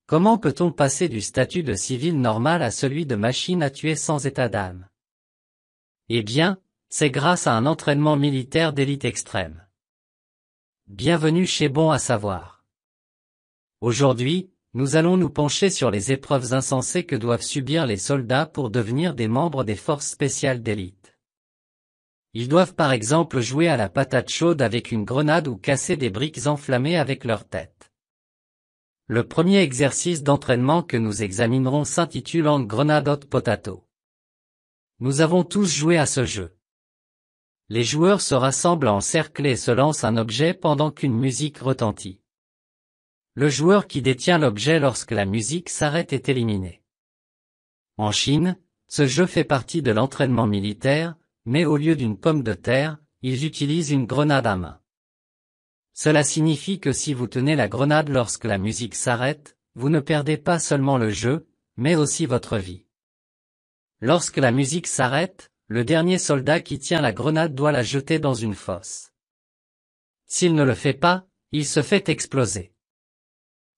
Comment peut-on passer du statut de civil normal à celui de machine à tuer sans état d'âme? Eh bien, c'est grâce à un entraînement militaire d'élite extrême. Bienvenue chez Bon à savoir. Aujourd'hui, nous allons nous pencher sur les épreuves insensées que doivent subir les soldats pour devenir des membres des forces spéciales d'élite. Ils doivent par exemple jouer à la patate chaude avec une grenade ou casser des briques enflammées avec leur tête. Le premier exercice d'entraînement que nous examinerons s'intitule Hand Grenade Hot Potato. Nous avons tous joué à ce jeu. Les joueurs se rassemblent en cercle et se lancent un objet pendant qu'une musique retentit. Le joueur qui détient l'objet lorsque la musique s'arrête est éliminé. En Chine, ce jeu fait partie de l'entraînement militaire, mais au lieu d'une pomme de terre, ils utilisent une grenade à main. Cela signifie que si vous tenez la grenade lorsque la musique s'arrête, vous ne perdez pas seulement le jeu, mais aussi votre vie. Lorsque la musique s'arrête, le dernier soldat qui tient la grenade doit la jeter dans une fosse. S'il ne le fait pas, il se fait exploser.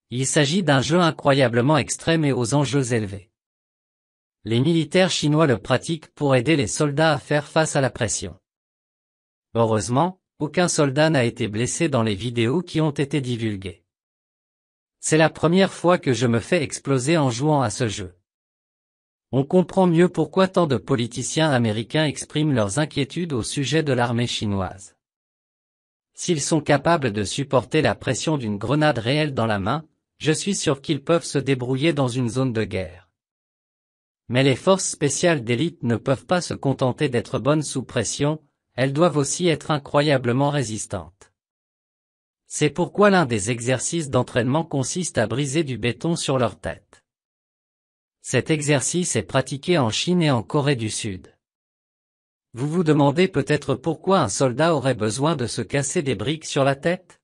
Il s'agit d'un jeu incroyablement extrême et aux enjeux élevés. Les militaires chinois le pratiquent pour aider les soldats à faire face à la pression. Heureusement, aucun soldat n'a été blessé dans les vidéos qui ont été divulguées. C'est la première fois que je me fais exploser en jouant à ce jeu. On comprend mieux pourquoi tant de politiciens américains expriment leurs inquiétudes au sujet de l'armée chinoise. S'ils sont capables de supporter la pression d'une grenade réelle dans la main, je suis sûr qu'ils peuvent se débrouiller dans une zone de guerre. Mais les forces spéciales d'élite ne peuvent pas se contenter d'être bonnes sous pression, elles doivent aussi être incroyablement résistantes. C'est pourquoi l'un des exercices d'entraînement consiste à briser du béton sur leur tête. Cet exercice est pratiqué en Chine et en Corée du Sud. Vous vous demandez peut-être pourquoi un soldat aurait besoin de se casser des briques sur la tête?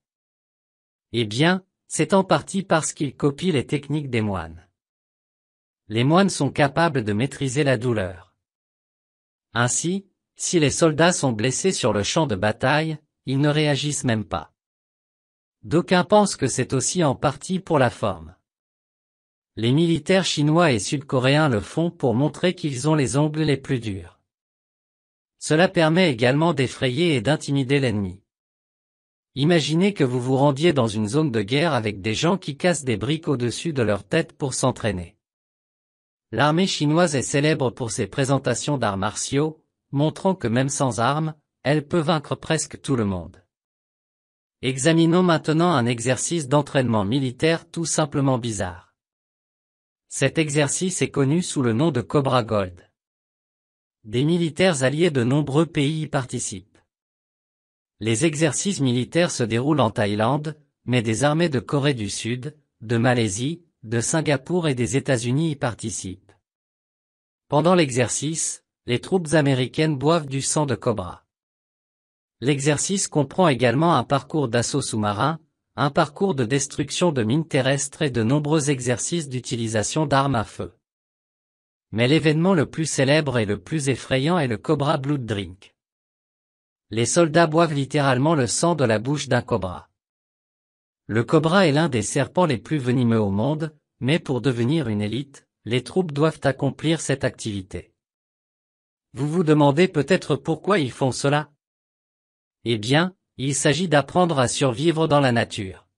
Eh bien, c'est en partie parce qu'il copie les techniques des moines. Les moines sont capables de maîtriser la douleur. Ainsi, si les soldats sont blessés sur le champ de bataille, ils ne réagissent même pas. D'aucuns pensent que c'est aussi en partie pour la forme. Les militaires chinois et sud-coréens le font pour montrer qu'ils ont les ongles les plus durs. Cela permet également d'effrayer et d'intimider l'ennemi. Imaginez que vous vous rendiez dans une zone de guerre avec des gens qui cassent des briques au-dessus de leur tête pour s'entraîner. L'armée chinoise est célèbre pour ses présentations d'arts martiaux, montrant que même sans armes, elle peut vaincre presque tout le monde. Examinons maintenant un exercice d'entraînement militaire tout simplement bizarre. Cet exercice est connu sous le nom de Cobra Gold. Des militaires alliés de nombreux pays y participent. Les exercices militaires se déroulent en Thaïlande, mais des armées de Corée du Sud, de Malaisie, de Singapour et des États-Unis y participent. Pendant l'exercice, les troupes américaines boivent du sang de cobra. L'exercice comprend également un parcours d'assaut sous-marin, un parcours de destruction de mines terrestres et de nombreux exercices d'utilisation d'armes à feu. Mais l'événement le plus célèbre et le plus effrayant est le Cobra Blood Drink. Les soldats boivent littéralement le sang de la bouche d'un cobra. Le cobra est l'un des serpents les plus venimeux au monde, mais pour devenir une élite, les troupes doivent accomplir cette activité. Vous vous demandez peut-être pourquoi ils font cela? Eh bien, il s'agit d'apprendre à survivre dans la nature.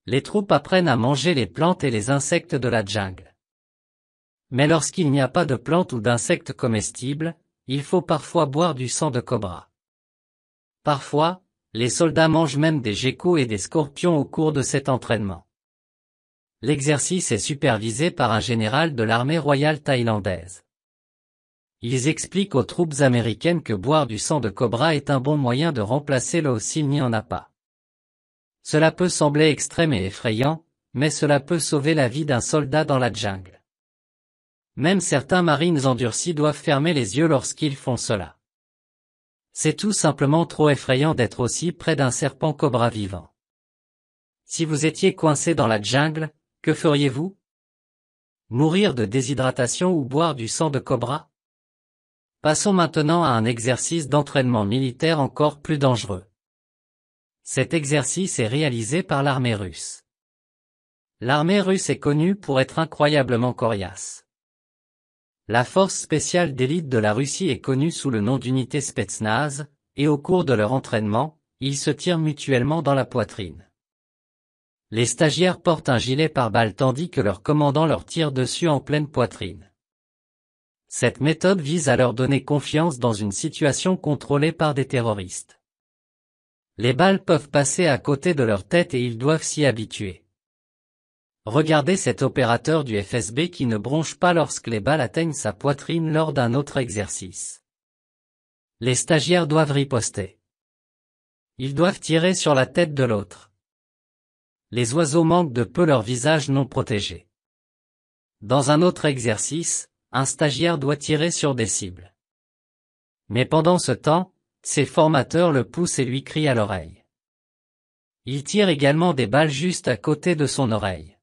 Les troupes apprennent à manger les plantes et les insectes de la jungle. Mais lorsqu'il n'y a pas de plantes ou d'insectes comestibles, il faut parfois boire du sang de cobra. Parfois, les soldats mangent même des geckos et des scorpions au cours de cet entraînement. L'exercice est supervisé par un général de l'armée royale thaïlandaise. Ils expliquent aux troupes américaines que boire du sang de cobra est un bon moyen de remplacer l'eau s'il n'y en a pas. Cela peut sembler extrême et effrayant, mais cela peut sauver la vie d'un soldat dans la jungle. Même certains marines endurcis doivent fermer les yeux lorsqu'ils font cela. C'est tout simplement trop effrayant d'être aussi près d'un serpent cobra vivant. Si vous étiez coincé dans la jungle, que feriez-vous? Mourir de déshydratation ou boire du sang de cobra? Passons maintenant à un exercice d'entraînement militaire encore plus dangereux. Cet exercice est réalisé par l'armée russe. L'armée russe est connue pour être incroyablement coriace. La force spéciale d'élite de la Russie est connue sous le nom d'unité Spetsnaz, et au cours de leur entraînement, ils se tirent mutuellement dans la poitrine. Les stagiaires portent un gilet pare-balles tandis que leur commandant leur tire dessus en pleine poitrine. Cette méthode vise à leur donner confiance dans une situation contrôlée par des terroristes. Les balles peuvent passer à côté de leur tête et ils doivent s'y habituer. Regardez cet opérateur du FSB qui ne bronche pas lorsque les balles atteignent sa poitrine lors d'un autre exercice. Les stagiaires doivent riposter. Ils doivent tirer sur la tête de l'autre. Les oiseaux manquent de peu leur visage non protégé. Dans un autre exercice, un stagiaire doit tirer sur des cibles. Mais pendant ce temps, ses formateurs le poussent et lui crient à l'oreille. Il tire également des balles juste à côté de son oreille.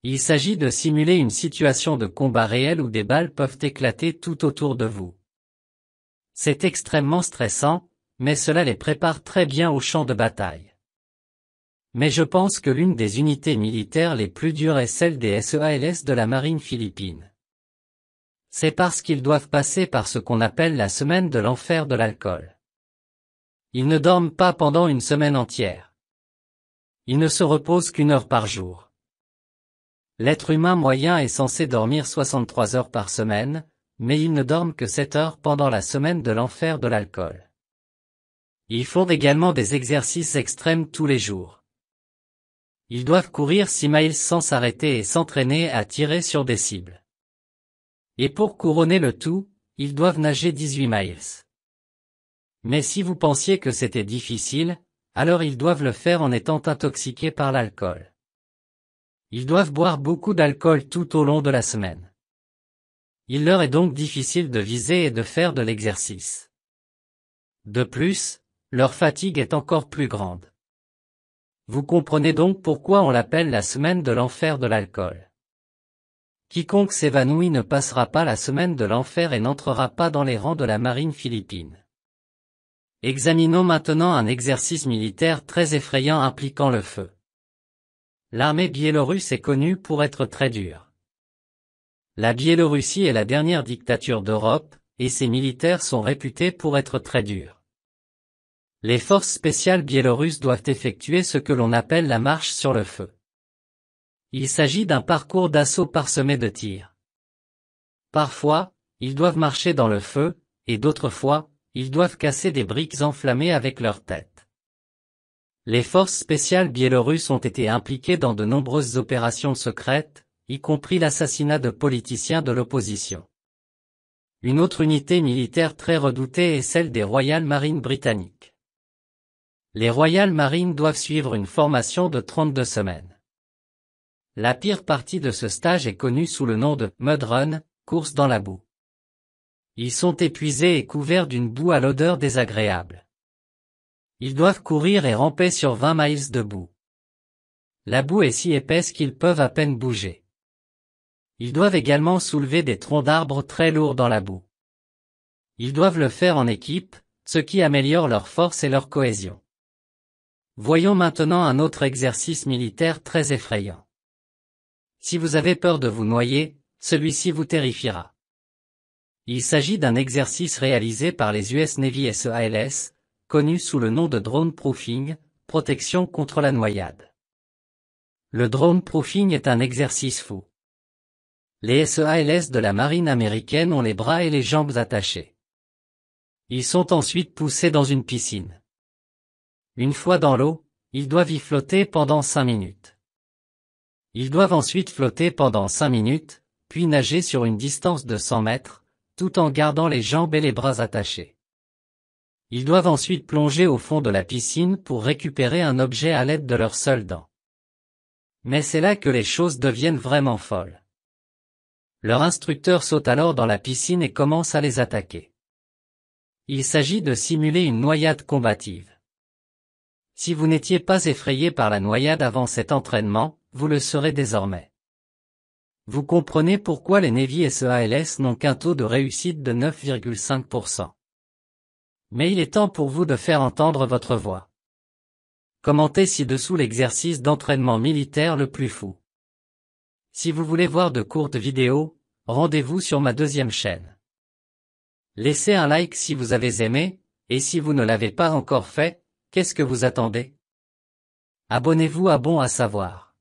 Il s'agit de simuler une situation de combat réel où des balles peuvent éclater tout autour de vous. C'est extrêmement stressant, mais cela les prépare très bien au champ de bataille. Mais je pense que l'une des unités militaires les plus dures est celle des SEALS de la marine philippine. C'est parce qu'ils doivent passer par ce qu'on appelle la semaine de l'enfer de l'alcool. Ils ne dorment pas pendant une semaine entière. Ils ne se reposent qu'1 heure par jour. L'être humain moyen est censé dormir 63 heures par semaine, mais ils ne dorment que 7 heures pendant la semaine de l'enfer de l'alcool. Ils font également des exercices extrêmes tous les jours. Ils doivent courir 6 miles sans s'arrêter et s'entraîner à tirer sur des cibles. Et pour couronner le tout, ils doivent nager 18 miles. Mais si vous pensiez que c'était difficile, alors ils doivent le faire en étant intoxiqués par l'alcool. Ils doivent boire beaucoup d'alcool tout au long de la semaine. Il leur est donc difficile de viser et de faire de l'exercice. De plus, leur fatigue est encore plus grande. Vous comprenez donc pourquoi on l'appelle la semaine de l'enfer de l'alcool. Quiconque s'évanouit ne passera pas la semaine de l'enfer et n'entrera pas dans les rangs de la marine philippine. Examinons maintenant un exercice militaire très effrayant impliquant le feu. L'armée biélorusse est connue pour être très dure. La Biélorussie est la dernière dictature d'Europe, et ses militaires sont réputés pour être très durs. Les forces spéciales biélorusses doivent effectuer ce que l'on appelle la marche sur le feu. Il s'agit d'un parcours d'assaut parsemé de tirs. Parfois, ils doivent marcher dans le feu, et d'autres fois, ils doivent casser des briques enflammées avec leur tête. Les forces spéciales biélorusses ont été impliquées dans de nombreuses opérations secrètes, y compris l'assassinat de politiciens de l'opposition. Une autre unité militaire très redoutée est celle des Royal Marines britanniques. Les Royal Marines doivent suivre une formation de 32 semaines. La pire partie de ce stage est connue sous le nom de « Mud Run », course dans la boue. Ils sont épuisés et couverts d'une boue à l'odeur désagréable. Ils doivent courir et ramper sur 20 miles de boue. La boue est si épaisse qu'ils peuvent à peine bouger. Ils doivent également soulever des troncs d'arbres très lourds dans la boue. Ils doivent le faire en équipe, ce qui améliore leur force et leur cohésion. Voyons maintenant un autre exercice militaire très effrayant. Si vous avez peur de vous noyer, celui-ci vous terrifiera. Il s'agit d'un exercice réalisé par les US Navy SEALS, connu sous le nom de drone proofing, protection contre la noyade. Le drone proofing est un exercice fou. Les SEALS de la marine américaine ont les bras et les jambes attachés. Ils sont ensuite poussés dans une piscine. Une fois dans l'eau, ils doivent y flotter pendant 5 minutes. Ils doivent ensuite flotter pendant 5 minutes, puis nager sur une distance de 100 mètres, tout en gardant les jambes et les bras attachés. Ils doivent ensuite plonger au fond de la piscine pour récupérer un objet à l'aide de leurs seules dents. Mais c'est là que les choses deviennent vraiment folles. Leur instructeur saute alors dans la piscine et commence à les attaquer. Il s'agit de simuler une noyade combative. Si vous n'étiez pas effrayé par la noyade avant cet entraînement, vous le serez désormais. Vous comprenez pourquoi les Navy SEALS n'ont qu'un taux de réussite de 9,5%. Mais il est temps pour vous de faire entendre votre voix. Commentez ci-dessous l'exercice d'entraînement militaire le plus fou. Si vous voulez voir de courtes vidéos, rendez-vous sur ma deuxième chaîne. Laissez un like si vous avez aimé, et si vous ne l'avez pas encore fait, qu'est-ce que vous attendez? Abonnez-vous à Bon à savoir.